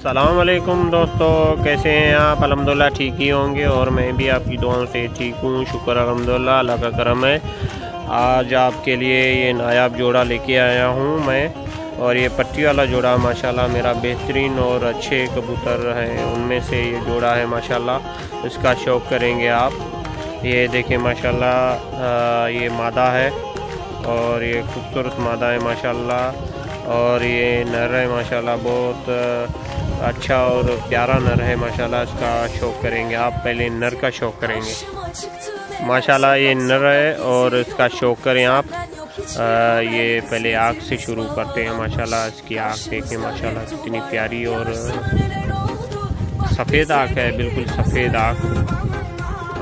अस्सलाम वालेकुम दोस्तों, कैसे हैं आप? अल्हम्दुलिल्लाह ठीक ही होंगे और मैं भी आपकी दुआओं से ठीक हूँ। शुक्र अल्हम्दुलिल्लाह, अल्लाह का करम है। आज आपके लिए ये नायाब जोड़ा लेके आया हूँ मैं, और ये पट्टी वाला जोड़ा माशाल्लाह मेरा बेहतरीन और अच्छे कबूतर हैं, उनमें से ये जोड़ा है माशाल्लाह। इसका शौक़ करेंगे आप। ये देखें माशाल्लाह, ये मादा है और ये खूबसूरत मादा है माशाल्लाह, और ये नर है माशाल्लाह, बहुत अच्छा और प्यारा नर है माशाल्लाह। इसका शौक़ करेंगे आप। पहले नर का शौक़ करेंगे माशाल्लाह। ये नर है और इसका शौक़ करें आप। ये पहले आँख से शुरू करते हैं माशाल्लाह। इसकी आँख देखें माशाल्लाह कितनी प्यारी और सफ़ेद आँख है, बिल्कुल सफ़ेद आँख,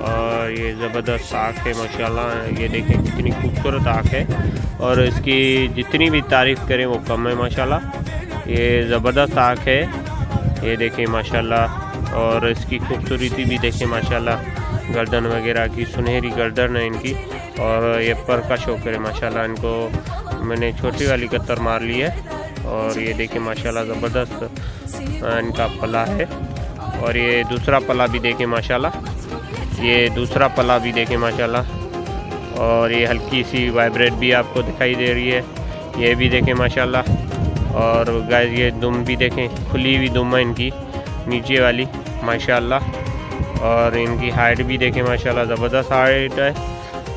और ये ज़बरदस्त आँख है माशाल्लाह। ये देखें कितनी खूबसूरत आँख है, और इसकी जितनी भी तारीफ़ करें वो कम है माशाल्लाह। ये ज़बरदस्त आँख है, ये देखें माशाल्लाह। और इसकी खूबसूरती भी देखें माशाल्लाह, गर्दन वगैरह की सुनहरी गर्दन है इनकी, और ये पर का शौक़ करें माशाल्लाह। इनको मैंने छोटी वाली कत्तर मार ली है, और ये देखें माशाल्लाह ज़बरदस्त इनका पला है। और ये दूसरा पला भी देखें माशाल्लाह, ये दूसरा पला भी देखें माशाल्लाह, और ये हल्की सी वाइब्रेट भी आपको दिखाई दे रही है, ये भी देखें माशाल्लाह। और गाइस ये दुम भी देखें, खुली हुई दुम है इनकी नीचे वाली माशाल्लाह, और इनकी हाइट भी देखें माशाल्लाह, ज़बरदस्त हाइट है।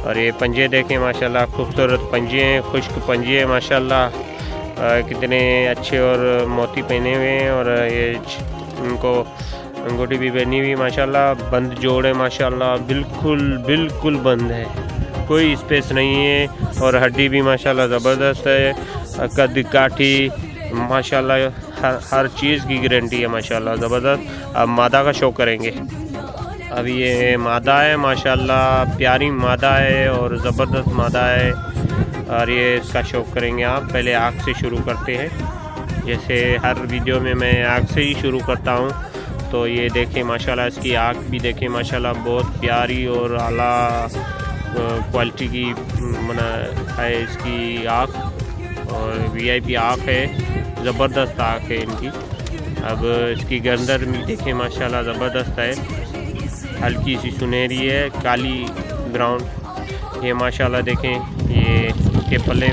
और ये पंजे देखें माशाल्लाह, खूबसूरत पंजे हैं, खुश्क पंजे हैं माशाल्लाह, कितने अच्छे, और मोती पहने हुए हैं, और ये इनको अंगूठी भी पहनी हुई माशाल्लाह। बंद जोड़ है माशाल्लाह, बिल्कुल बंद है, कोई स्पेस नहीं है, और हड्डी भी माशाल्लाह ज़बरदस्त है। कद काठी माशाल्लाह, हर चीज़ की गारंटी है माशाल्लाह, ज़बरदस्त। अब मादा का शौक़ करेंगे। अब ये मादा है माशाल्लाह, प्यारी मादा है और ज़बरदस्त मादा है, और ये इसका शौक़ करेंगे आप। पहले आँख से शुरू करते हैं, जैसे हर वीडियो में मैं आँख से ही शुरू करता हूँ। तो ये देखें माशाल्लाह, इसकी आँख भी देखें माशाल्लाह, बहुत प्यारी और आला क्वालिटी की मना है इसकी आँख, और VIP आँख है, ज़बरदस्त आँख है इनकी। अब इसकी गर्दन भी देखें माशाल्लाह ज़बरदस्त है, हल्की सी सुनहरी है, काली ब्राउन। ये माशाल्लाह देखें, ये इसके पल्ले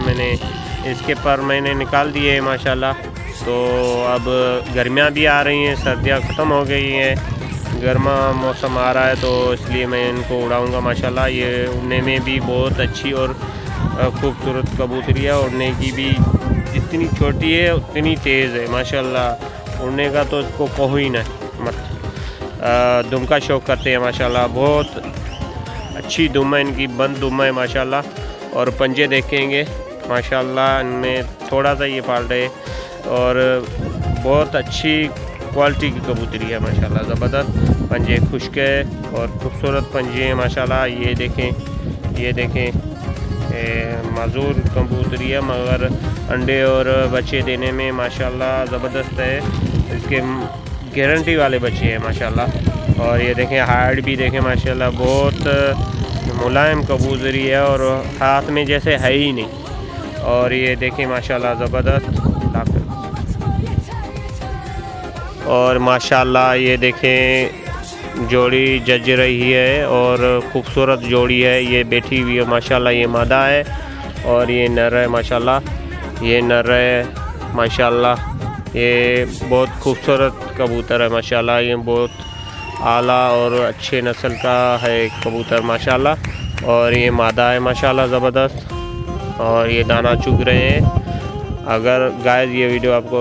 इसके पर मैंने निकाल दिए हैं माशाल्लाह। तो अब गर्मियाँ भी आ रही हैं, सर्दियाँ ख़त्म हो गई हैं, गर्मा मौसम आ रहा है, तो इसलिए मैं इनको उड़ाऊँगा माशाल्लाह। ये उड़ने में भी बहुत अच्छी और खूबसूरत कबूतरी है, उड़ने की भी जितनी छोटी है उतनी तेज़ है माशाल्लाह। उड़ने का तो इसको कहो ही ना मत। दुम का शौक़ करते हैं माशाल्लाह, बहुत अच्छी दुम है इनकी, बंद दुम है माशाल्लाह। और पंजे देखेंगे माशाल्लाह, इनमें थोड़ा सा ये फाल्ट है, और बहुत अच्छी क्वालिटी की कबूतरी है माशाल्लाह, ज़बरदस्त। पंजे खुश्क है और खूबसूरत पंजे हैं माशाल्लाह। ये देखें माजूर कबूतरी है, मगर अंडे और बच्चे देने में माशाल्लाह ज़बरदस्त है, इसके गारंटी वाले बच्चे हैं माशाल्लाह। और ये देखें हाइट भी देखें माशाल्लाह, बहुत मुलायम कबूतरी है, और हाथ में जैसे है ही नहीं। और ये देखें माशाल्लाह ज़बरदस्त, और माशाल्लाह ये देखें जोड़ी जज रही है, और खूबसूरत जोड़ी है, ये बैठी हुई है माशाल्लाह। ये मादा है और ये नर है माशाल्लाह, ये नर है माशाल्लाह। ये बहुत खूबसूरत कबूतर है माशाल्लाह, ये बहुत आला और अच्छे नस्ल का है कबूतर माशाल्लाह। और ये मादा है माशाल्लाह ज़बरदस्त, और ये दाना चुग रहे हैं। अगर गाइस ये वीडियो आपको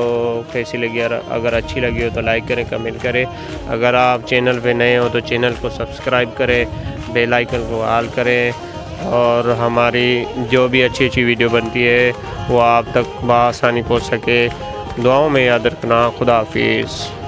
कैसी लगी, अगर अच्छी लगी हो तो लाइक करें, कमेंट करें। अगर आप चैनल पे नए हो तो चैनल को सब्सक्राइब करें, बेल आइकन को ऑल करें, और हमारी जो भी अच्छी वीडियो बनती है वो आप तक बआसानी पहुंच सके। दुआओं में याद रखना। खुदा हाफिज़।